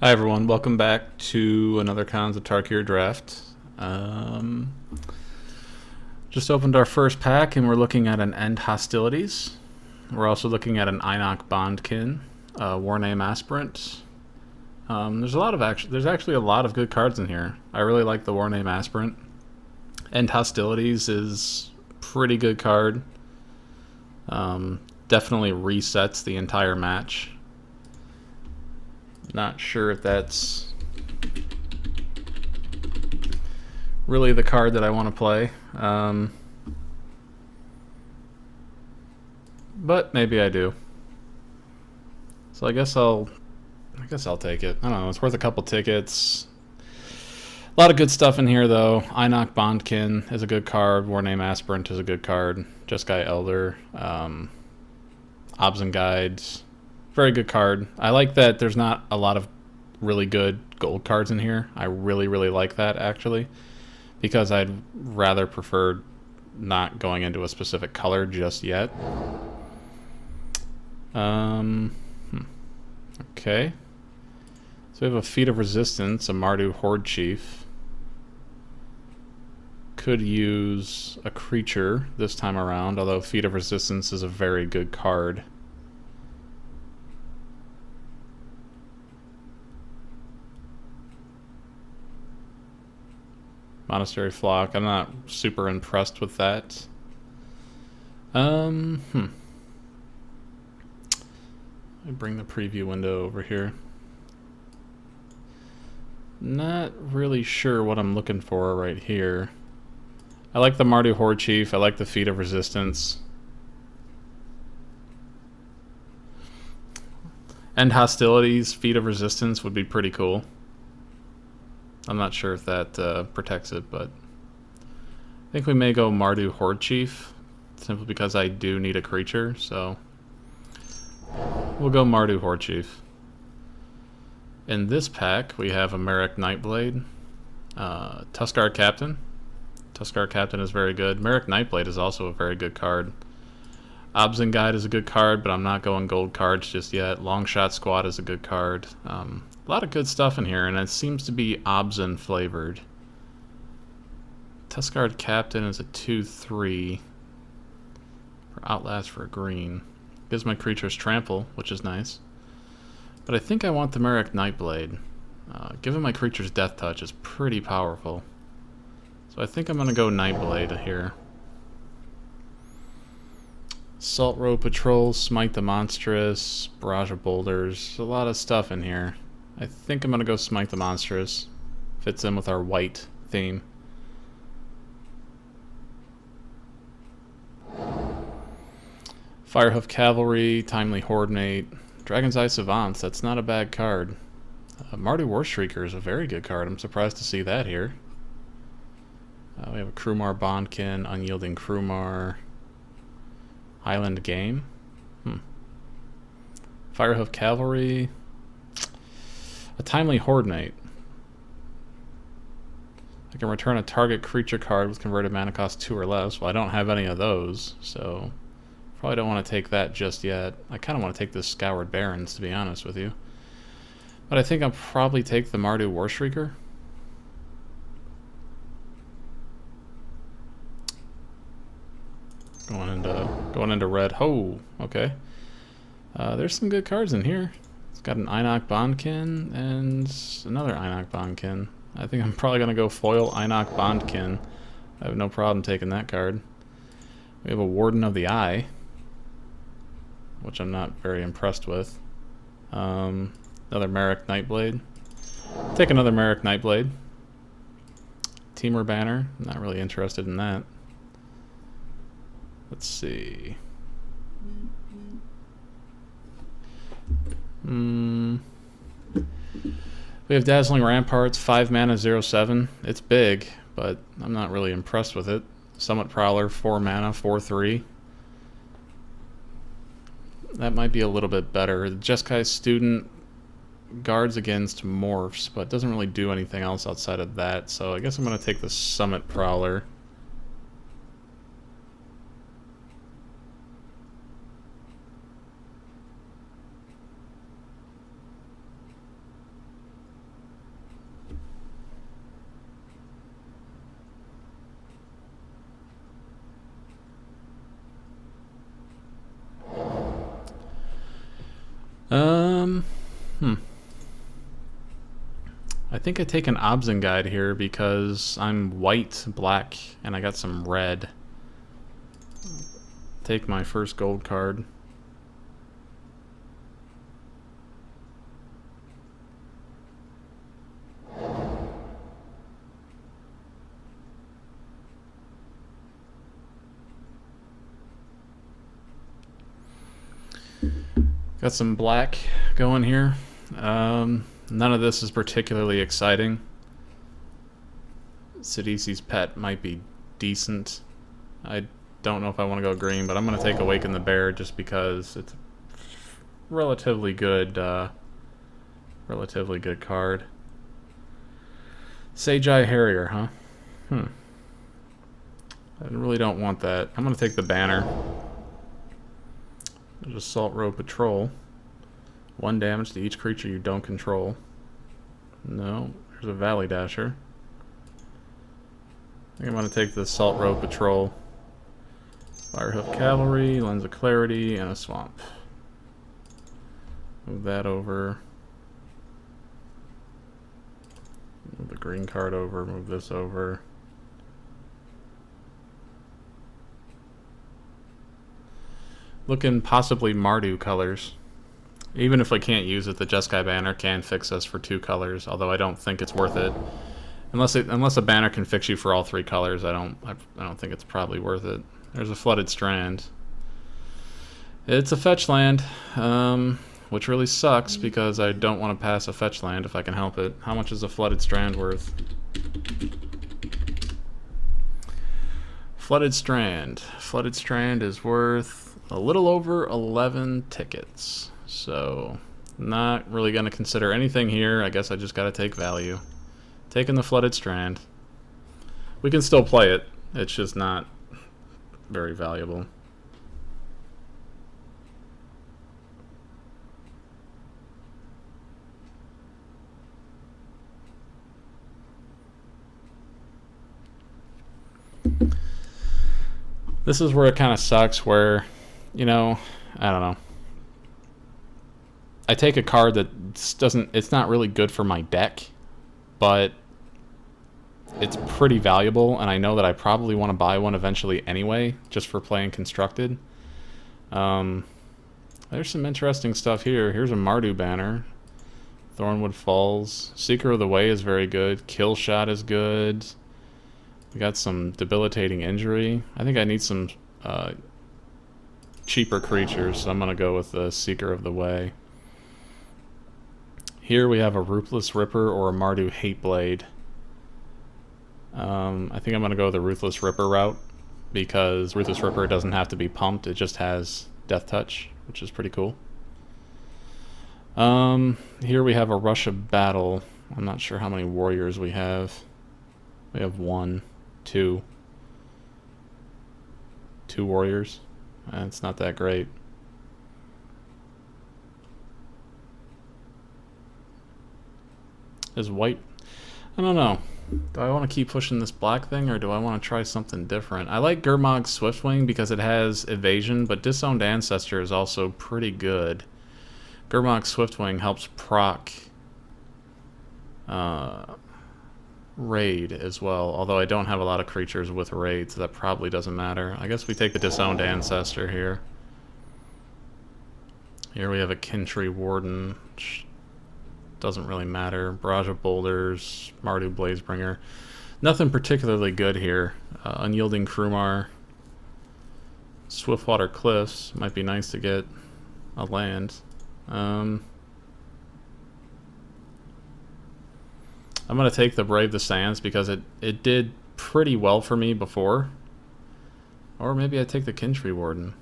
Hi everyone, welcome back to another Cons of Tarkir draft. Um, just opened our first pack and we're looking at an End Hostilities. We're also looking at an Einok Bondkin, War Name Aspirant. There's actually a lot of good cards in here. I really like the War Name Aspirant. End Hostilities is pretty good card. Definitely resets the entire match. Not sure if that's really the card that I want to play. But maybe I do. So I guess I'll take it. I don't know. It's worth a couple tickets. A lot of good stuff in here, though. Einok Bondkin is a good card. War Name Aspirant is a good card. Jeskai Elder. Obs and Guides. Very good card. I like that there's not a lot of really good gold cards in here. I really, really like that, actually. Because I'd rather prefer not going into a specific color just yet. Okay. So we have a Feat of Resistance, a Mardu Horde Chief. Could use a creature this time around, although Feat of Resistance is a very good card. Monastery Flock, I'm not super impressed with that. Let me bring the preview window over here. Not really sure what I'm looking for right here. I like the Mardu Horde Chief. I like the Feat of Resistance. End Hostilities, Feat of Resistance would be pretty cool. I'm not sure if that protects it, but I think we may go Mardu Horde Chief, simply because I do need a creature, so we'll go Mardu Horde Chief. In this pack, we have a Merrick Nightblade, Tuskar Captain. Tuskar Captain is very good. Merrick Nightblade is also a very good card. Obs and Guide is a good card, but I'm not going gold cards just yet. Longshot Squad is a good card. A lot of good stuff in here, and it seems to be Obsin flavored. Tuskar Captain is a 2/3 for Outlast for a green. Gives my creatures trample, which is nice. But I think I want the Merrick Nightblade. Giving my creatures Death Touch is pretty powerful. So I think I'm going to go Nightblade here. Salt Row Patrol, Smite the Monstrous, Barrage of Boulders. A lot of stuff in here. I think I'm going to go Smite the Monstrous. Fits in with our white theme. Firehoof Cavalry, Timely Horde Mate, Dragon's Eye Savants. That's not a bad card. Mardu Warshrieker is a very good card. I'm surprised to see that here. We have a Krumar Bondkin, Unyielding Krumar, Highland Game. Firehoof Cavalry, a Timely Horde Mate. I can return a target creature card with converted mana cost 2 or less. Well, I don't have any of those, so probably don't want to take that just yet. I kind of want to take this Scoured Barrens, to be honest with you. But I think I'll probably take the Mardu Warshrieker. Going into red. Oh, okay. There's some good cards in here. It's got an Einok Bondkin and another Einok Bondkin. I think I'm probably going to go foil Einok Bondkin. I have no problem taking that card. We have a Warden of the Eye, which I'm not very impressed with. Another Merrick Nightblade. Take another Merrick Nightblade. Teamer Banner. Not really interested in that. Let's see. We have Dazzling Ramparts, 5 mana, 0/7. It's big, but I'm not really impressed with it. Summit Prowler, 4 mana, 4/3. That might be a little bit better. Jeskai Student guards against morphs, but doesn't really do anything else outside of that, so I guess I'm going to take the Summit Prowler. Um, hmm. I think I take an Obsen guide here because I'm white, black, and I got some red. Take my first gold card. Got some black going here. None of this is particularly exciting. Sidisi's Pet might be decent. I don't know if I want to go green, but I'm going to take Awaken the Bear just because it's a relatively good card. Sage-Eye Harrier, huh? I really don't want that. I'm going to take the banner. There's Assault Row Patrol. 1 damage to each creature you don't control. No, there's a Valley Dasher. I think I'm going to take the Assault Row Patrol. Firehoof Cavalry, Lens of Clarity, and a Swamp. Move that over. Move the green card over, move this over. Looking possibly Mardu colors. Even if I can't use it, the Jeskai banner can fix us for 2 colors, although I don't think it's worth it. Unless a banner can fix you for all 3 colors, I don't think it's probably worth it. There's a Flooded Strand. It's a fetch land, which really sucks because I don't want to pass a fetch land if I can help it. How much is a Flooded Strand worth? Flooded Strand. Flooded Strand is worth a little over 11 tickets. So, not really going to consider anything here. I guess I just got to take value. Taking the Flooded Strand. We can still play it. It's just not very valuable. This is where it kind of sucks, where, you know, I don't know. I take a card that it's not really good for my deck, but it's pretty valuable, and I know that I probably want to buy one eventually anyway, just for playing Constructed. There's some interesting stuff here. Here's a Mardu banner. Thornwood Falls. Seeker of the Way is very good. Kill Shot is good. We got some Debilitating Injury. I think I need some cheaper creatures, so I'm going to go with the Seeker of the Way. Here we have a Ruthless Ripper or a Mardu Hateblade. I think I'm going to go the Ruthless Ripper route because Ruthless Ripper doesn't have to be pumped. It just has Death Touch, which is pretty cool. Here we have a Rush of Battle. I'm not sure how many warriors we have. We have 1, 2 warriors. It's not that great. Is white? I don't know. Do I want to keep pushing this black thing, or do I want to try something different? I like Gurmag's Swiftwing because it has evasion, but Disowned Ancestor is also pretty good. Gurmag's Swiftwing helps proc raid as well, although I don't have a lot of creatures with raid, so that probably doesn't matter. I guess we take the Disowned Ancestor here. Here we have a Kintree Warden, which doesn't really matter. Barrage of Boulders, Mardu Blazebringer. Nothing particularly good here. Unyielding Krumar. Swiftwater Cliffs. Might be nice to get a land. I'm going to take the Brave the Sands because it did pretty well for me before. Or maybe I take the Kintree Warden.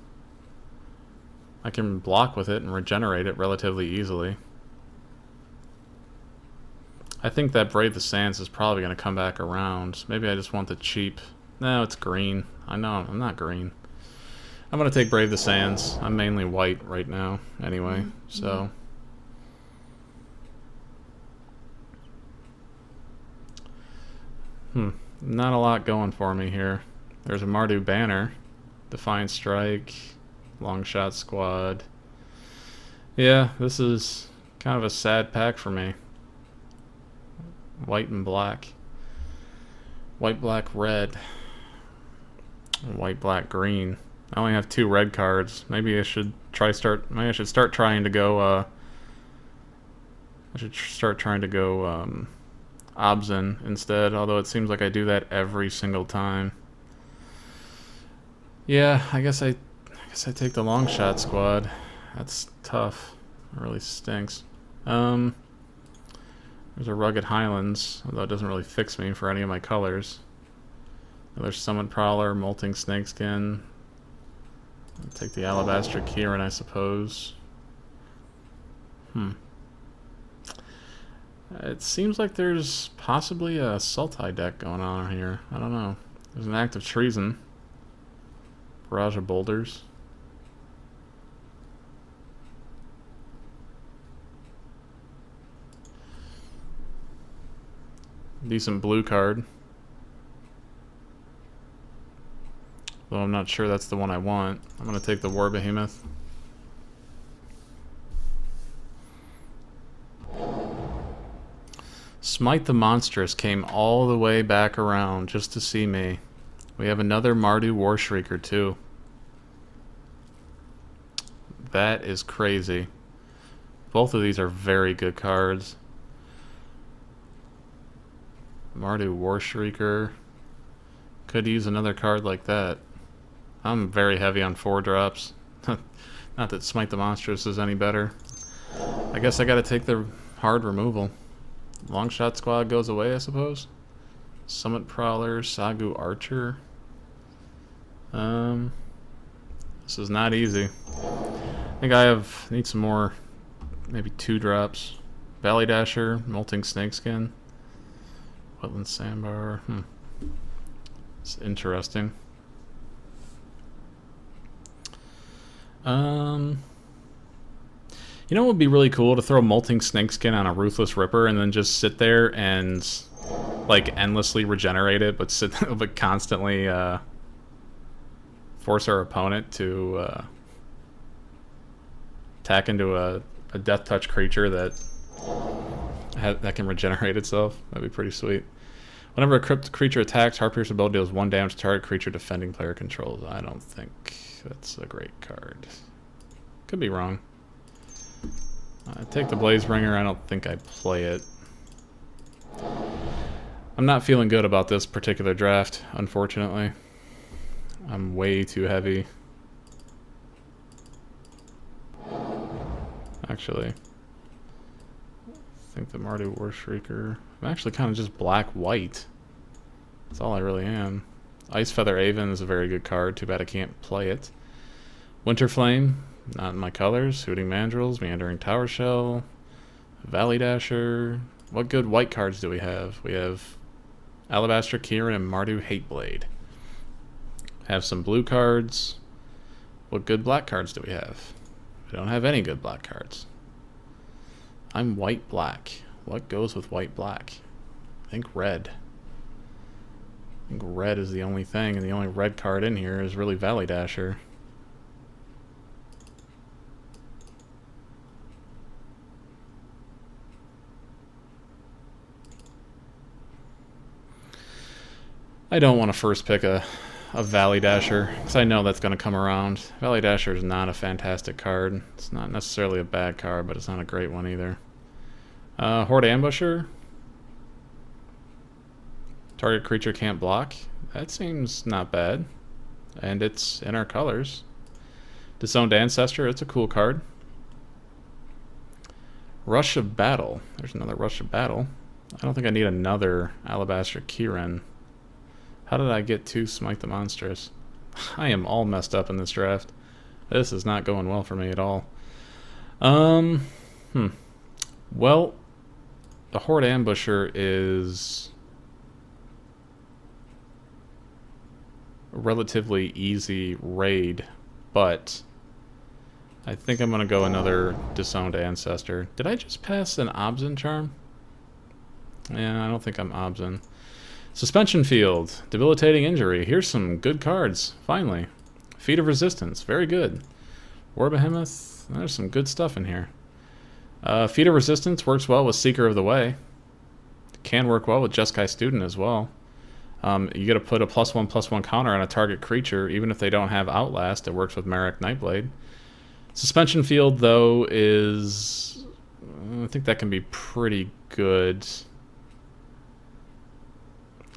I can block with it and regenerate it relatively easily. I think that Brave the Sands is probably going to come back around. Maybe I just want the cheap... No, it's green. I know, I'm not green. I'm going to take Brave the Sands. I'm mainly white right now, anyway, so... Not a lot going for me here. There's a Mardu banner. Defiant Strike. Long Shot Squad. Yeah, this is kind of a sad pack for me. White and black. White, black, red. White, black, green. I only have 2 red cards. Maybe I should maybe I should start trying to go Obzin instead, although it seems like I do that every single time. Yeah, I guess I take the long shot squad. That's tough. It really stinks. There's a Rugged Highlands, although it doesn't really fix me for any of my colors. There's Summon Prowler, Molting Snakeskin. I'll take the Alabaster Kieran, I suppose. It seems like there's possibly a Sultai deck going on here. I don't know. There's an Act of Treason. Barrage of Boulders. Decent blue card. Though I'm not sure that's the one I want. I'm going to take the War Behemoth. Smite the Monstrous came all the way back around just to see me. We have another Mardu Warshrieker too. That is crazy. Both of these are very good cards. Mardu Warshrieker. Could use another card like that. I'm very heavy on 4-drops. Not that Smite the Monstrous is any better. I guess I gotta take the hard removal. Longshot Squad goes away, I suppose. Summit Prowler, Sagu Archer. This is not easy. I think need some more, maybe 2-drops. Valley Dasher, Molting Snakeskin. Wetland Sandbar. It's interesting. You know what would be really cool? To throw Molting Snakeskin on a Ruthless Ripper and then just sit there and like endlessly regenerate it, but constantly force our opponent to attack into a Death Touch creature that can regenerate itself. That'd be pretty sweet. Whenever a crypt creature attacks, Heartpiercer ability deals 1 damage to target creature defending player controls. I don't think that's a great card. Could be wrong. I take the Blazebringer. I don't think I play it. I'm not feeling good about this particular draft, unfortunately. I'm way too heavy. Actually, I think the Mardu Warshrieker. I'm actually kind of just black-white. That's all I really am. Ice Feather Aven is a very good card. Too bad I can't play it. Winter Flame, not in my colors. Hooting Mandrills, Meandering Tower Shell, Valley Dasher. What good white cards do we have? We have Alabaster Kieran and Mardu Hateblade. Have some blue cards. What good black cards do we have? We don't have any good black cards. I'm white-black. What goes with white-black? I think red. I think red is the only thing, and the only red card in here is really Valley Dasher. I don't want to first pick a Valley Dasher, because I know that's going to come around. Valley Dasher is not a fantastic card. It's not necessarily a bad card, but it's not a great one either. Horde Ambusher. Target creature can't block. That seems not bad. And it's in our colors. Disowned Ancestor, it's a cool card. Rush of Battle. There's another Rush of Battle. I don't think I need another Alabaster Kieran. How did I get 2 Smite the Monstrous? I am all messed up in this draft. This is not going well for me at all. Well, the Horde Ambusher is a relatively easy raid, but I think I'm going to go another Disowned Ancestor. Did I just pass an Obzin Charm? Yeah, I don't think I'm Obzin. Suspension Field, Debilitating Injury. Here's some good cards, finally. Feat of Resistance, very good. War Behemoth, There's some good stuff in here. Feat of Resistance works well with Seeker of the Way. Can work well with Jeskai Student as well. You get to put a +1/+1 counter on a target creature, even if they don't have Outlast. It works with Merrick Nightblade. Suspension Field, though, is... I think that can be pretty good.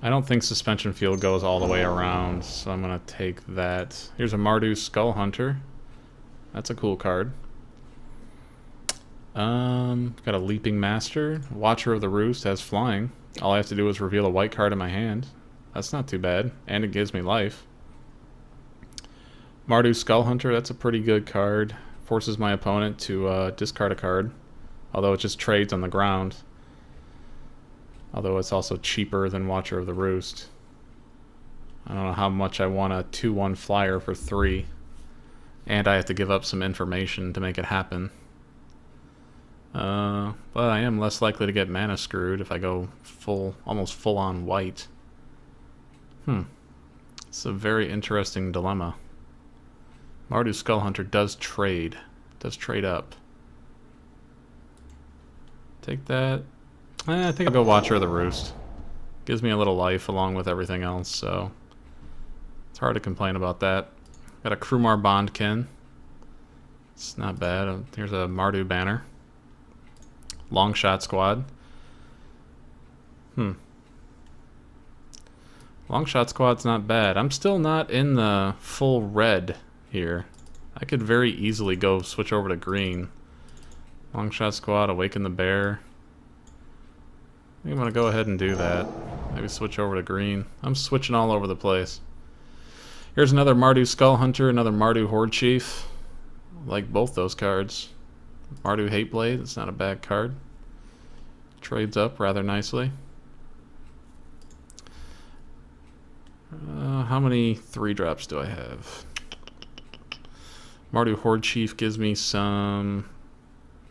I don't think Suspension Field goes all the way around, so I'm going to take that. Here's a Mardu Skull Hunter. That's a cool card. Got a Leaping Master. Watcher of the Roost has flying. All I have to do is reveal a white card in my hand. That's not too bad, and it gives me life. Mardu Skull Hunter, that's a pretty good card. Forces my opponent to discard a card, although it just trades on the ground. Although it's also cheaper than Watcher of the Roost. I don't know how much I want a 2/1 flyer for 3. And I have to give up some information to make it happen. But I am less likely to get mana screwed if I go almost full on white. It's a very interesting dilemma. Mardu Skull Hunter does trade up. Take that. I think I'll go Watcher of the Roost. Gives me a little life along with everything else, so it's hard to complain about that. Got a Krumar Bondkin. It's not bad. Here's a Mardu Banner. Long Shot Squad. Long Shot Squad's not bad. I'm still not in the full red here. I could very easily go switch over to green. Long Shot Squad, Awaken the Bear. I think I'm going to go ahead and do that. Maybe switch over to green. I'm switching all over the place. Here's another Mardu Skull Hunter, another Mardu Horde Chief. I like both those cards. Mardu Hateblade, it's not a bad card. Trades up rather nicely. How many 3-drops do I have? Mardu Horde Chief gives me some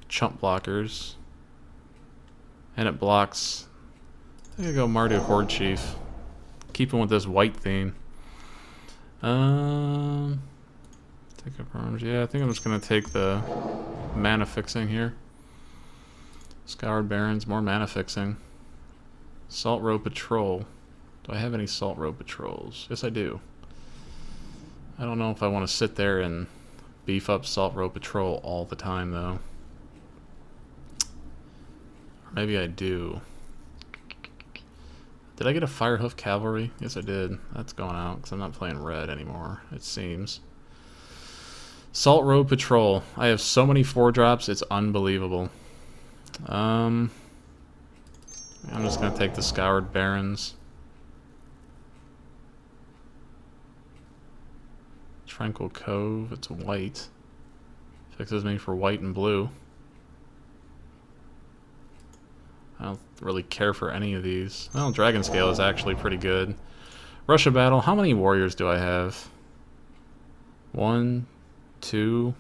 chump blockers. And it blocks... I think I go Mardu Horde Chief. Keeping with this white theme. Take up arms. Yeah, I think I'm just going to take the mana fixing here. Scoured Barrens, more mana fixing. Salt Road Patrol. Do I have any Salt Road Patrols? Yes, I do. I don't know if I want to sit there and beef up Salt Road Patrol all the time, though. Or maybe I do. Did I get a Firehoof Cavalry? Yes, I did. That's going out because I'm not playing red anymore, it seems. Salt Road Patrol. I have so many 4-drops, it's unbelievable. I'm just going to take the Scoured Barrens. Tranquil Cove, it's white. Fixes me for white and blue. I don't really care for any of these. Well, Dragon Scale is actually pretty good. Rush of Battle, how many warriors do I have? 1, 2,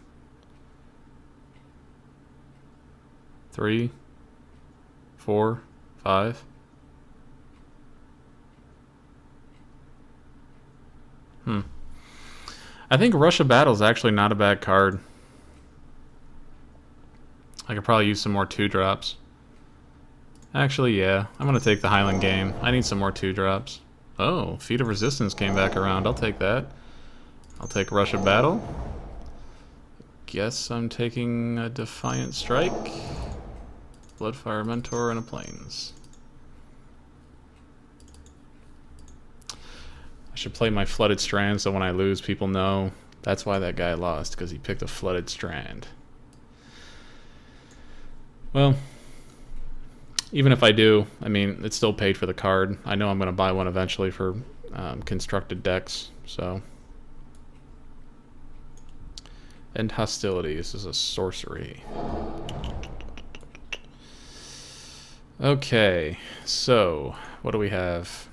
3, 4, 5. I think Rush of Battle is actually not a bad card. I could probably use some more 2-drops. Actually, yeah. I'm going to take the Highland Game. I need some more 2-drops. Oh, Feat of Resistance came back around. I'll take that. I'll take Rush of Battle. Guess I'm taking a Defiant Strike. Bloodfire Mentor and a Plains. I should play my Flooded Strand so when I lose, people know that's why that guy lost, because he picked a Flooded Strand. Well, even if I do, I mean, it's still paid for the card. I know I'm going to buy one eventually for constructed decks, so. End Hostilities is a sorcery. Okay, so what do we have?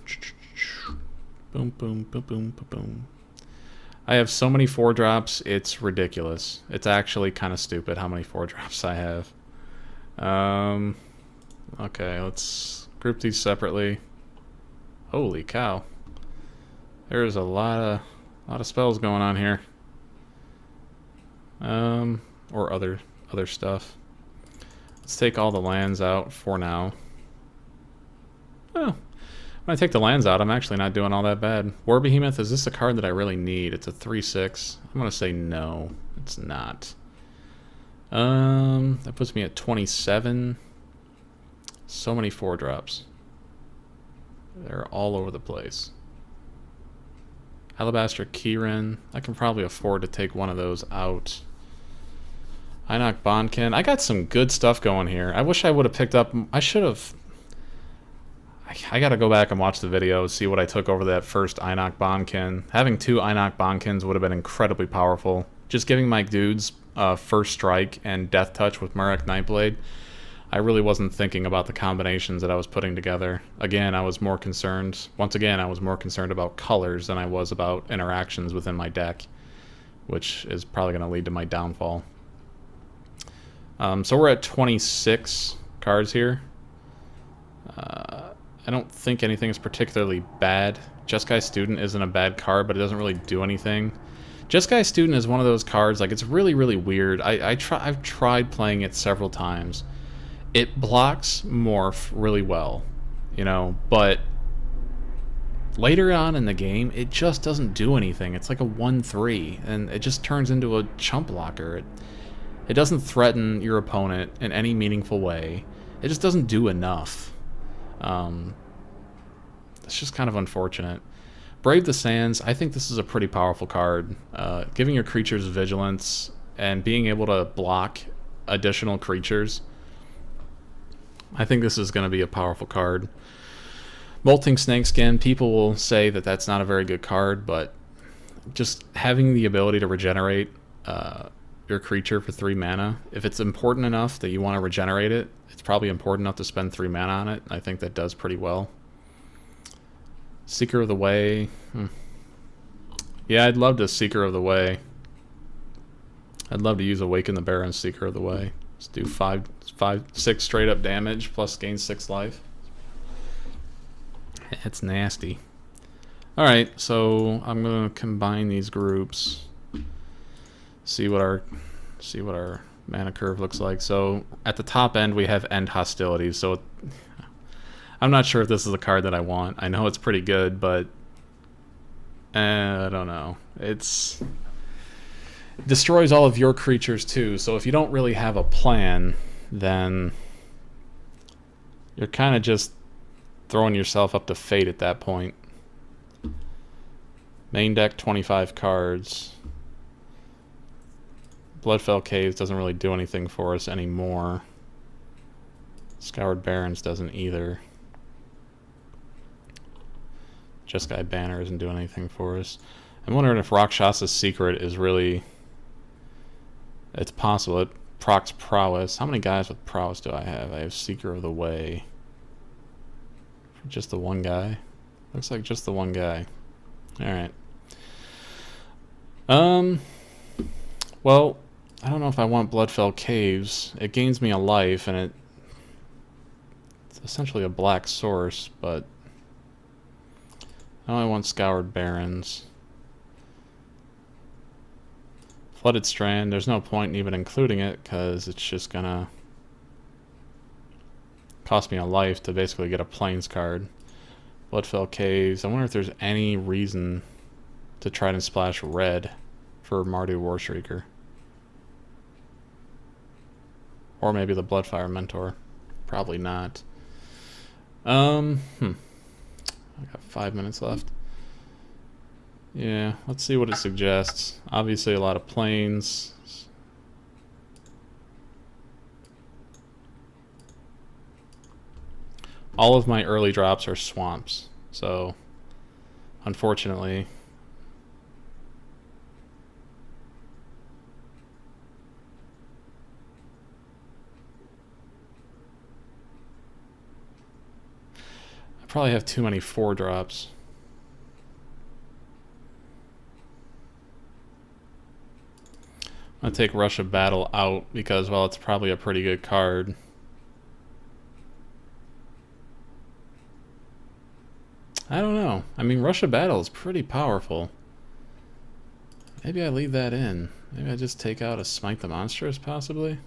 Boom, boom, boom, boom, boom, boom. I have so many 4-drops, it's ridiculous. It's actually kind of stupid how many 4-drops I have. Okay, let's group these separately. Holy cow. There's a lot of spells going on here. or other stuff. Let's take all the lands out for now. Oh, when I take the lands out, I'm actually not doing all that bad. War Behemoth, is this a card that I really need? It's a 3/6. I'm gonna say no, it's not. That puts me at 27. So many 4-drops. They're all over the place. Alabaster Keyrin. I can probably afford to take one of those out. Einok Bonkin. I got some good stuff going here. I wish I would have picked up... I should have... I gotta go back and watch the video, see what I took over that first Einok Bonkin. Having 2 Einok Bonkins would have been incredibly powerful. Just giving my dudes First Strike and Death Touch with Murek Nightblade. I really wasn't thinking about the combinations that I was putting together. Again, I was more concerned... Once again, I was more concerned about colors than I was about interactions within my deck, which is probably going to lead to my downfall. So we're at 26 cards here. I don't think anything is particularly bad. Jeskai Student isn't a bad card, but it doesn't really do anything. Jeskai Student is one of those cards, like, it's really, really weird. I've tried playing it several times. It blocks Morph really well, you know, but later on in the game, it just doesn't do anything. It's like a 1/3, and it just turns into a chump blocker. It doesn't threaten your opponent in any meaningful way. It just doesn't do enough. It's just kind of unfortunate. Brave the Sands, I think this is a pretty powerful card. Giving your creatures vigilance and being able to block additional creatures, I think this is going to be a powerful card. Molting Snakeskin, people will say that that's not a very good card, but just having the ability to regenerate your creature for 3 mana, if it's important enough that you want to regenerate it, it's probably important enough to spend 3 mana on it. I think that does pretty well. Seeker of the Way. Yeah, I'd love to Seeker of the Way. I'd love to use Awaken the Baron Seeker of the Way. Let's do 6 straight up damage plus gain 6 life. It's nasty. Alright, so I'm gonna combine these groups. See what our mana curve looks like. So at the top end we have End Hostilities. So I'm not sure if this is a card that I want. I know it's pretty good, but I don't know. It destroys all of your creatures too. So if you don't really have a plan, then you're kind of just throwing yourself up to fate at that point. Main deck 25 cards. Bloodfell Caves doesn't really do anything for us anymore. Scoured Barrens doesn't either. Jeskai Banner isn't doing anything for us. I'm wondering if Rakshasa's Secret is really... It's possible. It procs Prowess. How many guys with Prowess do I have? I have Seeker of the Way. Just the one guy? Looks like just the one guy. Alright. Well, I don't know if I want Bloodfell Caves. It gains me a life, and it's essentially a black source, but... Now I want Scoured Barrens. Flooded Strand, there's no point in even including it, because it's just gonna cost me a life to basically get a Plains card. Bloodfell Caves, I wonder if there's any reason to try and splash red for Mardu Warshrieker. Or maybe the Bloodfire Mentor. Probably not. I got 5 minutes left. Yeah, let's see what it suggests. Obviously a lot of plains. All of my early drops are swamps, so unfortunately I probably have too many 4-drops. I'm gonna take Rush of Battle out because, well, it's probably a pretty good card. I don't know. I mean, Rush of Battle is pretty powerful. Maybe I leave that in. Maybe I just take out a Smite the Monstrous, possibly?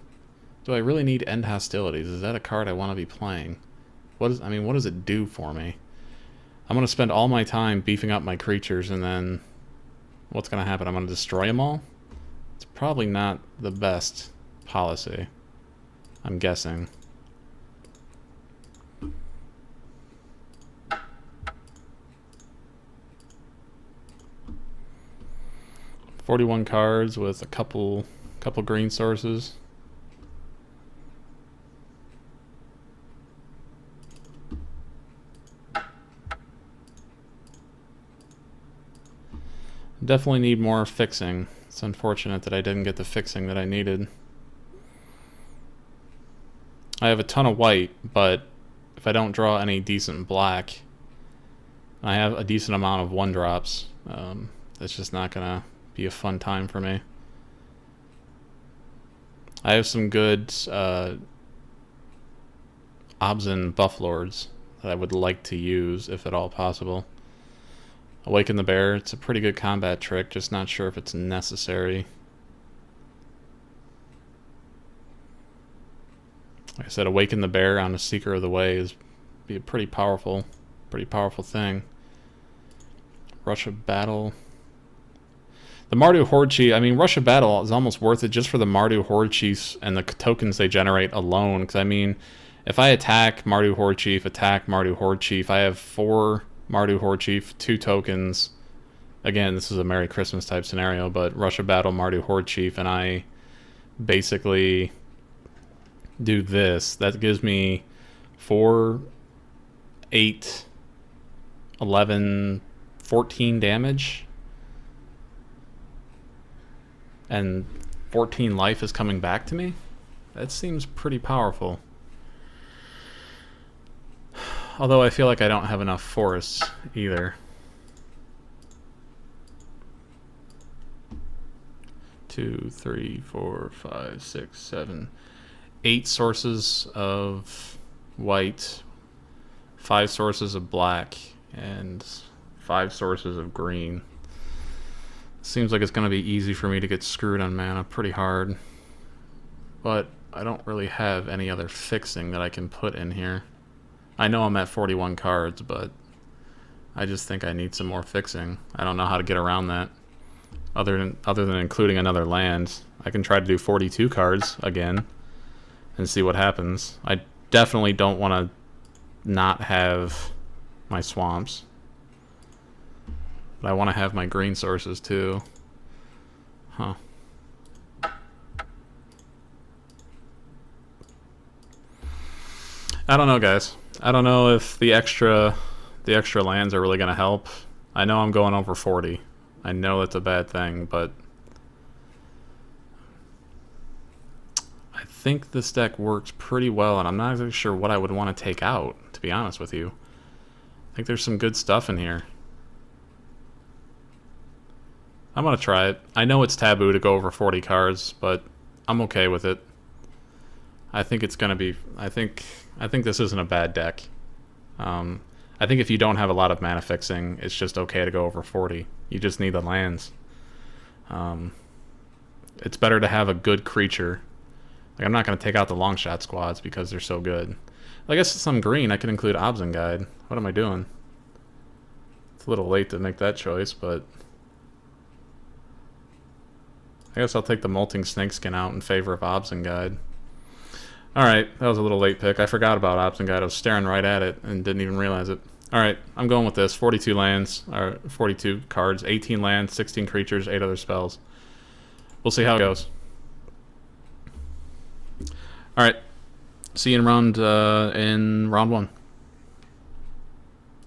Do I really need End Hostilities? Is that a card I want to be playing? What does it do for me? I'm going to spend all my time beefing up my creatures, and then what's going to happen? I'm going to destroy them all? It's probably not the best policy, I'm guessing. $41 cards with a couple green sources. Definitely need more fixing. It's unfortunate that I didn't get the fixing that I needed. I have a ton of white, but if I don't draw any decent black, I have a decent amount of 1-drops. That's just not gonna be a fun time for me. I have some good Obzin Buff Lords that I would like to use, if at all possible. Awaken the Bear, it's a pretty good combat trick, just not sure if it's necessary. Like I said, Awaken the Bear on a Seeker of the Way is be a pretty powerful thing. Rush of Battle. The Mardu Horde Chief, I mean, Rush of Battle is almost worth it just for the Mardu Horde Chiefs and the tokens they generate alone. Because, I mean, if I attack Mardu Horde Chief, I have 4 Mardu Horde Chief, 2 tokens. Again, this is a Merry Christmas type scenario, but Rush of Battle, Mardu Horde Chief, and I basically do this. That gives me 4, 8, 11, 14 damage. And 14 life is coming back to me? That seems pretty powerful. Although I feel like I don't have enough forests either. 2, 3, 4, 5, 6, 7, 8 sources of white, 5 sources of black, and 5 sources of green. Seems like it's going to be easy for me to get screwed on mana pretty hard. But I don't really have any other fixing that I can put in here. I know I'm at 41 cards, but I just think I need some more fixing. I don't know how to get around that. Other than including another land. I can try to do 42 cards again and see what happens. I definitely don't want to not have my swamps. But I want to have my green sources too. Huh. I don't know, guys. I don't know if the extra lands are really going to help. I know I'm going over 40. I know that's a bad thing, but I think this deck works pretty well, and I'm not exactly sure what I would want to take out, to be honest with you. I think there's some good stuff in here. I'm going to try it. I know it's taboo to go over 40 cards, but I'm okay with it. I think it's going to be... I think this isn't a bad deck. I think if you don't have a lot of mana fixing, it's just okay to go over 40. You just need the lands. It's better to have a good creature. Like, I'm not going to take out the long shot squads because they're so good. I guess since I'm green, I can include Obzin Guide. What am I doing? It's a little late to make that choice, but... I guess I'll take the Molting Snakeskin out in favor of Obzin Guide. Alright, that was a little late pick. I forgot about Obzin Guide. I was staring right at it and didn't even realize it. Alright, I'm going with this. 42 lands, or 42 cards, 18 lands, 16 creatures, 8 other spells. We'll see how it goes. Alright, see you in round 1.